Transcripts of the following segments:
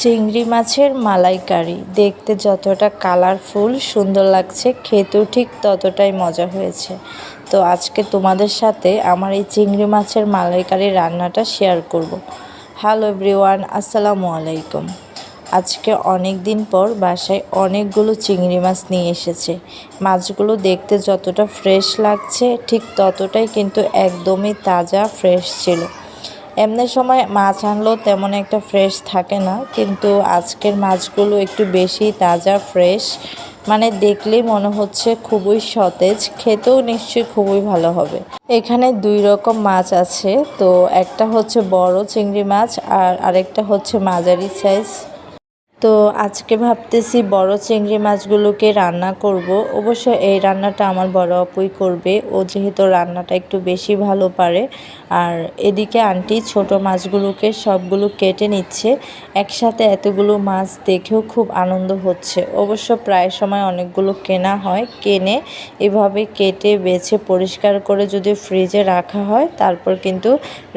চিংড়ি মাছের মালাইকারি দেখতে যতটা কালারফুল সুন্দর লাগছে, খেতেও ঠিক ততটাই মজা হয়েছে। তো আজকে তোমাদের সাথে আমার এই চিংড়ি মাছের মালাইকারি রান্নাটা শেয়ার করব। হ্যালো এভরিওয়ান, আসসালামু আলাইকুম। আজকে অনেক দিন পর বাসায় অনেকগুলো চিংড়ি মাছ নিয়ে এসেছে। মাছগুলো দেখতে যতটা ফ্রেশ লাগছে ঠিক ততটাই কিন্তু একদমই তাজা ফ্রেশ ছিল। এমনি সময় মাছ আনলেও তেমন একটা ফ্রেশ থাকে না, কিন্তু আজকের মাছগুলো একটু বেশি তাজা ফ্রেশ, মানে দেখলেই মনে হচ্ছে খুবই সতেজ, খেতেও নিশ্চয়ই খুবই ভালো হবে। এখানে দুই রকম মাছ আছে, তো একটা হচ্ছে বড় চিংড়ি মাছ আর আরেকটা হচ্ছে মাঝারি সাইজ। তো আজকে ভাবতেছি বড় চিংড়ি মাছগুলোকে রান্না করব। অবশ্য এই রান্নাটা আমার বড় আপুই করবে, ও যেহেতু রান্নাটা একটু বেশি ভালো পারে। আর এদিকে আন্টি ছোট মাছগুলোকে সবগুলো কেটে নিচ্ছে। একসাথে এতগুলো মাছ দেখেও খুব আনন্দ হচ্ছে। অবশ্য প্রায় সময় অনেকগুলো কেনা হয়, কিনে এভাবে কেটে বেছে পরিষ্কার করে যদি ফ্রিজে রাখা হয় তারপর কিন্তু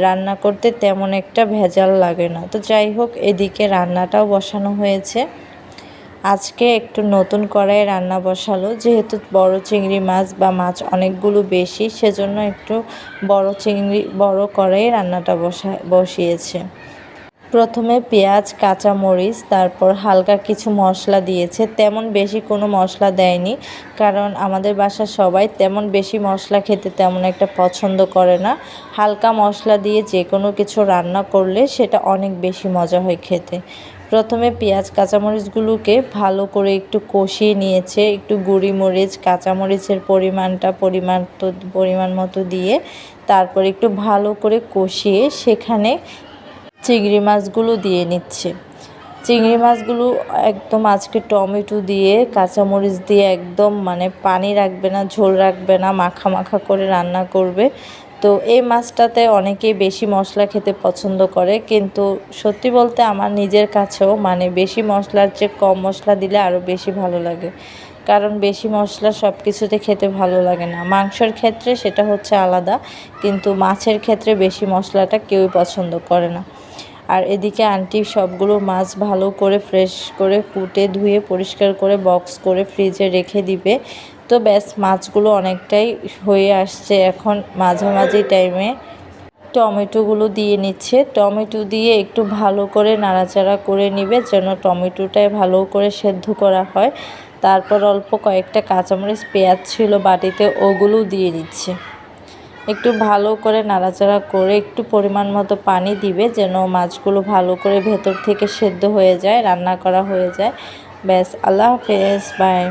রান্না করতে তেমন একটা ভেজাল লাগে না। তো যাই হোক, এদিকে রান্নাটাও বসানো হয়েছে। আজকে একটু নতুন কড়াইয়ে রান্না বসালো, যেহেতু বড় চিংড়ি মাছ বা মাছ অনেকগুলো বেশি, সেজন্য একটু বড় কড়াইয়ে রান্নাটা বসিয়েছে। প্রথমে পেঁয়াজ, কাঁচামরিচ, তারপর হালকা কিছু মশলা দিয়েছে। তেমন বেশি কোনো মশলা দেয়নি, কারণ আমাদের বাসার সবাই তেমন বেশি মশলা খেতে তেমন একটা পছন্দ করে না। হালকা মশলা দিয়ে যে কোনো কিছু রান্না করলে সেটা অনেক বেশি মজা হয় খেতে। প্রথমে পেঁয়াজ কাঁচামরিচগুলোকে ভালো করে একটু কষিয়ে নিয়েছে। একটু গুঁড়ি মরিচ, কাঁচামরিচের পরিমাণ মতো দিয়ে তারপর একটু ভালো করে কষিয়ে সেখানে চিংড়ি মাছগুলো দিয়ে নিচ্ছে। চিংড়ি মাছগুলো একদম আজকে টমেটো দিয়ে কাঁচামরিচ দিয়ে একদম মানে পানি রাখবে না, ঝোল রাখবে না, মাখা মাখা করে রান্না করবে। তো এই মাছটাতে অনেকেই বেশি মশলা খেতে পছন্দ করে, কিন্তু সত্যি বলতে আমার নিজের কাছেও মানে বেশি মশলার চেয়ে কম মশলা দিলে আরও বেশি ভালো লাগে। কারণ বেশি মশলা সব কিছুতে খেতে ভালো লাগে না। মাংসের ক্ষেত্রে সেটা হচ্ছে আলাদা, কিন্তু মাছের ক্ষেত্রে বেশি মশলাটা কেউই পছন্দ করে না। আর এদিকে আন্টি সবগুলো মাছ ভালো করে ফ্রেশ করে কুটে ধুয়ে পরিষ্কার করে বক্স করে ফ্রিজে রেখে দিবে। তো ব্যাস, মাছগুলো অনেকটাই হয়ে আসছে। এখন মাঝামাঝি টাইমে টমেটোগুলো দিয়ে নিচ্ছে। টমেটো দিয়ে একটু ভালো করে নাড়াচাড়া করে নিবে, যেন টমেটোটাই ভালো করে সেদ্ধ করা হয়। তারপর অল্প কয়েকটা কাঁচামরিচ, পেঁয়াজ ছিল বাটিতে, ওগুলো দিয়ে দিচ্ছে। একটু ভালো করে নাড়াচাড়া করে একটু পরিমাণ মতো পানি দিবে, যেন মাছগুলো ভালো করে ভেতর থেকে সেদ্ধ হয়ে যায়, রান্না করা হয়ে যায়। ব্যাস, আল্লাহ হাফেজ, বাই।